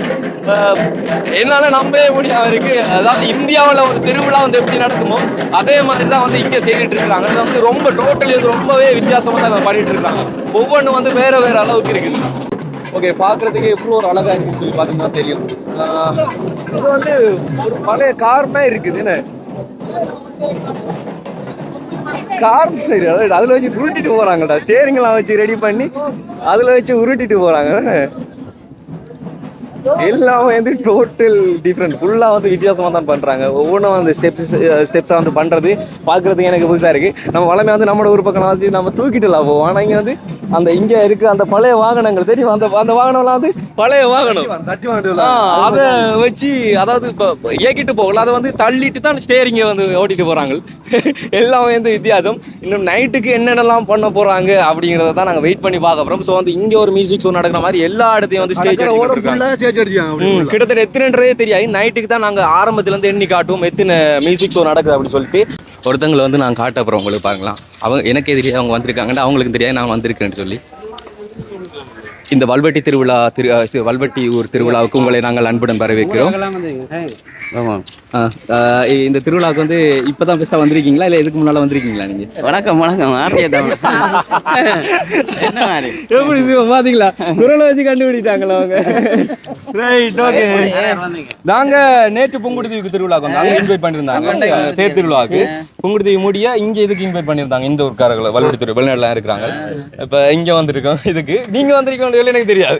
Speaker 1: என்னால நம்பவே முடியாம இருக்கு. அதாவது இந்தியாவில் ஒரு திருவிழா வந்து எப்படி நடக்குமோ அதே மாதிரி தான் வந்து இங்கே செய்துட்டு இருக்காங்க. அது வந்து ரொம்ப டோட்டலி வந்து ரொம்பவே வித்தியாசமா தான் பண்ணிட்டு இருக்காங்க. ஒவ்வொன்றும் வந்து வேற வேற அளவுக்கு இருக்குது. ஓகே பார்க்கறதுக்கு எவ்வளோ ஒரு அழகா இருக்குன்னு சொல்லி பார்த்தீங்கன்னா தெரியும். இது வந்து ஒரு பழைய கார் மாதிரி இருக்குது. என்ன கார் அதில் வச்சு உருட்டிட்டு போறாங்கடா. ஸ்டேரிங்லாம் வச்சு ரெடி பண்ணி அதில் வச்சு உருட்டிட்டு போறாங்க. எல்லாமே வந்து டோட்டல் டிஃப்ரெண்ட். ஃபுல்லாக வந்து வித்தியாசமாக தான் பண்ணுறாங்க. ஒவ்வொன்றும் அந்த ஸ்டெப்ஸாக வந்து பண்ணுறது பார்க்குறதுக்கு எனக்கு புதுசாக இருக்குது. நம்ம வளமையாக வந்து நம்மளோட ஒரு பக்கம் வச்சு நம்ம தூக்கிட்டுலாம் போவோம். ஆனால் இங்கே வந்து அந்த இங்கே இருக்குது அந்த பழைய வாகனங்கள் தெரியும். அந்த வாகனம்லாம் வந்து பழைய வாகனம் அதை வச்சு அதாவது இப்போ இயக்கிட்டு போகல அதை வந்து தள்ளிட்டு தான் ஸ்டேரிங்கை வந்து ஓட்டிட்டு போகிறாங்க. எல்லாமே வந்து வித்தியாசம். இன்னும் நைட்டுக்கு என்னென்னலாம் பண்ண போகிறாங்க அப்படிங்கிறத தான் நாங்கள் வெயிட் பண்ணி பார்க்க போகிறோம். ஸோ வந்து இங்கே ஒரு மியூசிக் ஷோ நடக்கிற மாதிரி எல்லா இடத்தையும் வந்து ஸ்டேஜ் கிட்டத்தட்ட எத்தனைன்றதே தெரியாது. நைட்டுக்கு தான் நாங்கள் ஆரம்பத்துல இருந்து எண்ணி காட்டுவோம் எத்தனை மியூசிக் ஷோ நடக்குது அப்படின்னு சொல்லிட்டு. ஒருத்தங்களை வந்து நான் காட்ட அப்புறம் உங்களுக்கு பார்க்கலாம். அவங்க எனக்கே தெரியாது அவங்க வந்திருக்காங்கன்னு, அவங்களுக்கு தெரியாது நான் வந்திருக்கேன்னு சொல்லி. இந்த வல்வெட்டி திருவிழா வல்வெட்டி ஊர் திருவிழாவுக்கு உங்களை நாங்கள் அன்புடன் வரவேற்கிறோம். ஆமாம். இந்த திருவிழாவுக்கு வந்து இப்போதான் பெஸ்ட்டாக வந்திருக்கீங்களா இல்லை இதுக்கு முன்னால் வந்திருக்கீங்களா நீங்கள்?
Speaker 8: வணக்கம் என்ன மாதிரி
Speaker 1: எப்படி பார்த்தீங்களா குரலை வச்சு கண்டுபிடித்தாங்களா அவங்க? Right okay. நாங்கள் நேற்று புங்குடுதீவுக்கு திருவிழாவுக்கு வந்து அங்கே இன்வைட் பண்ணியிருந்தாங்க. தேர் திருவிழாவுக்கு புங்குடுதீவு முடிய இங்கே இதுக்கு இன்வைட் பண்ணியிருந்தாங்க. இந்த ஊருக்காரர்களை வல்வெட்டி வெளிநாடுலாம் இருக்கிறாங்க. இப்போ இங்கே வந்திருக்கோம். இதுக்கு நீங்கள் வந்திருக்கோம் எனக்கு தெரியாது.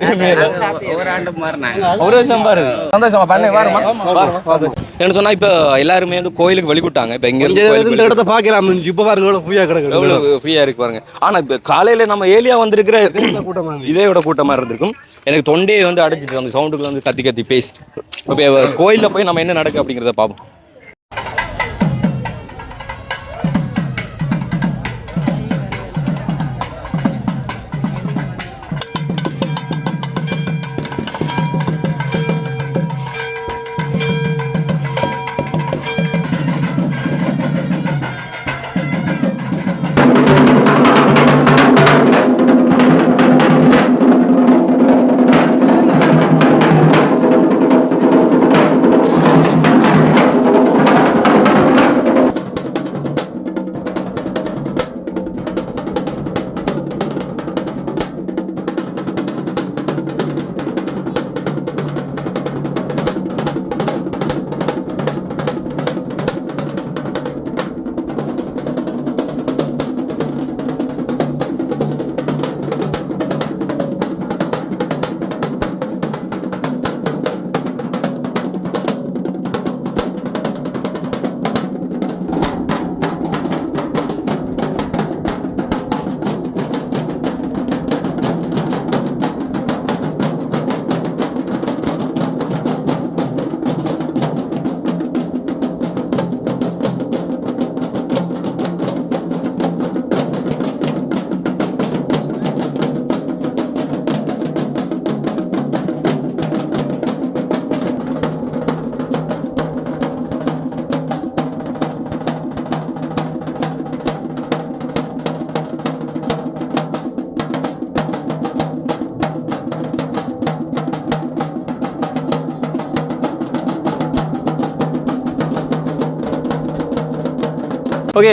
Speaker 1: ஒரு வருஷம் பாரு சந்தோஷமா பண்ண வாரமா என்ன சொன்னா இப்போ எல்லாருமே வந்து கோயிலுக்கு வழிபட்டாங்க. இப்போ இங்க
Speaker 4: இந்த இடத்த பார்க்கலாம். இப்போ பாருங்க ஃப்ரீயா கிடக்கு,
Speaker 1: எவ்வளவு ஃப்ரீயா இருக்கு பாருங்க. ஆனா இப்போ காலையில நம்ம ஏலியா வந்திருக்கிற இதே விட கூட்டமா இருந்திருக்கும். எனக்கு தொண்டையை வந்து அடைச்சிட்டு அந்த சவுண்டுக்குள்ள வந்து கத்தி கத்தி பேசி இப்போ கோயிலில் போய் நம்ம என்ன நடக்கு அப்படிங்கிறத பார்ப்போம். ஓகே,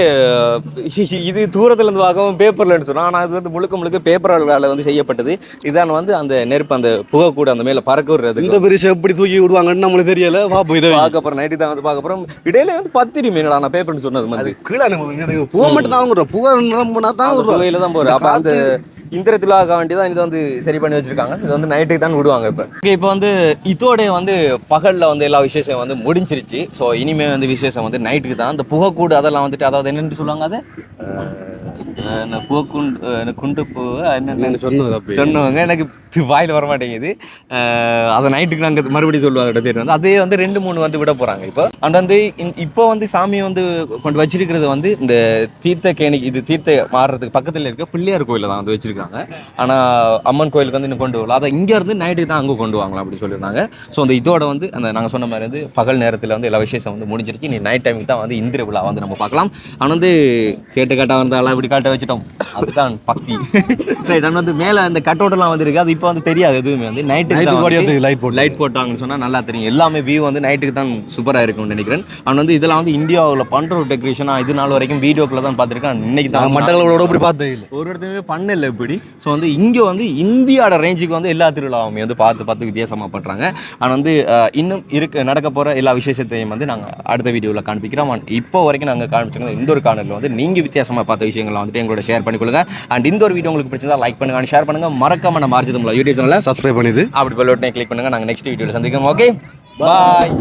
Speaker 1: இது தூரத்துல இருந்து பார்க்கவும் பேப்பர்லன்னு சொன்னா, ஆனால் அது வந்து முழுக்க முழுக்க பேப்பரால் வந்து செய்யப்பட்டது. இதான் வந்து அந்த நெருப்பு அந்த புகை கூட அந்த மேல பறக்க விடுறது.
Speaker 4: இந்த பெரிய எப்படி தூக்கி விடுவாங்கன்னு நம்மளுக்கு தெரியல.
Speaker 1: பார்க்க போறோம், நைட்டு தான் வந்து பார்க்க போறோம். இடையில வந்து பத்திரிமே நான் பேப்பர்னு சொன்னது
Speaker 4: அது
Speaker 1: மாதிரி
Speaker 4: கீழே புகை மட்டும் தான் விடுறோம். புகை நிரம்பினா தான்
Speaker 1: புகையில தான் போறோம். அப்ப அந்த இந்திர திருவிழாக்க வேண்டி தான் இது வந்து சரி பண்ணி வச்சிருக்காங்க. இது வந்து நைட்டுக்கு தான் விடுவாங்க. இப்போ வந்து இதோட வந்து பகலில் வந்து எல்லா விசேஷம் வந்து முடிஞ்சிருச்சு. ஸோ இனிமே வந்து விசேஷம் வந்து நைட்டுக்கு தான். அந்த புகைக்கூடு அதெல்லாம் வந்துட்டு, அதாவது என்னென்னு சொல்லுவாங்க, அது புகைக்குண்டு குண்டு பூ என்னென்னு சொன்னவங்க எனக்கு வாயில் வர மாட்டேங்குது. அதை நைட்டுக்கு நாங்கள் மறுபடியும் சொல்லுவாங்க பேர் வந்து. அதே வந்து 2-3 வந்து விட போகிறாங்க. இப்போ அண்ட் வந்து இப்போ வந்து சாமியை வந்து கொண்டு வச்சிருக்கிறது வந்து இந்த தீர்த்த கேணிக்கு, இது தீர்த்த மாறுறதுக்கு பக்கத்தில் இருக்க பிள்ளையார் கோயிலில் தான் வந்து வச்சிருக்காங்க. ஆனால் அம்மன் கோயிலுக்கு வந்து இன்னும் கொண்டு வரல. அதை இங்கேருந்து நைட்டுக்கு தான் அங்கே கொண்டு வாங்கலாம் அப்படி சொல்லியிருந்தாங்க. ஸோ அந்த இதோட வந்து அந்த நாங்கள் சொன்ன மாதிரி வந்து பகல் நேரத்தில் வந்து எல்லா விசேஷம் வந்து முடிஞ்சிருச்சு. நீ நைட் டைமுக்கு தான் வந்து இந்திர விழா வந்து நம்ம பார்க்கலாம். ஆனால் வந்து சேட்டை காட்டாக இருந்தாலும் இப்படி காட்ட வச்சுட்டோம். அதுதான் பக்தி. ரைட். ஆனால் வந்து மேலே அந்த கட்டோட்டெல்லாம் வந்துருக்கு. அது இப்போ வந்து தெரியாது எதுவுமே. வந்து நைட்டுக்கு லைட் போட்டாங்கன்னு சொன்னால் நல்லா தெரியும். எல்லாமே வியூ வந்து நைட்டுக்கு தான் சூப்பராக இருக்கும்னு நினைக்கிறேன். ஆனால் வந்து இதெல்லாம் வந்து இந்தியாவில் பண்ணுற ஒரு டெக்கரேஷனாக இது நாள் வரைக்கும் வீடியோக்குள்ள தான் பார்த்துருக்கேன். இன்னைக்கு தான்
Speaker 4: மட்டங்களோட இப்படி பார்த்தது இல்லை,
Speaker 1: ஒரு இடத்துலையுமே பண்ணல இப்படி. ஸோ வந்து இங்கே வந்து இந்தியாவோட ரேஞ்சுக்கு வந்து எல்லா திருவிழாவுமே வந்து பார்த்து வித்தியாசமாக பண்ணுறாங்க. ஆனால் வந்து இன்னும் நடக்க போகிற எல்லா விசேஷத்தையும் வந்து நாங்கள் அடுத்த வீடியோவில் காண்பிக்கிறோம். இப்போ வரைக்கும் நாங்கள் காண்பிச்சிருக்கோம். இந்த ஒரு காணொலியில் வந்து நீங்கள் வித்தியாசமாக பார்த்த விஷயங்களை வந்துட்டு எங்களோட ஷேர் பண்ணிக்கொள்ளுங்க. அண்ட் இந்த ஒரு வீடியோ உங்களுக்கு பிடிச்சதா லைக் பண்ணுங்க, ஷேர் பண்ணுங்க, மறக்காம நம்ம ஆர்ஜி தமிழ் யூடியூப் சேனலை
Speaker 4: சப்ஸ்கிரைப் பண்ணிது
Speaker 1: அப்படி பெல் பட்டனை கிளிக் பண்ணுங்க. நாங்கள் நெக்ஸ்ட் வீடியோவில் சந்திக்கிறோம். ஓகே, பாய்.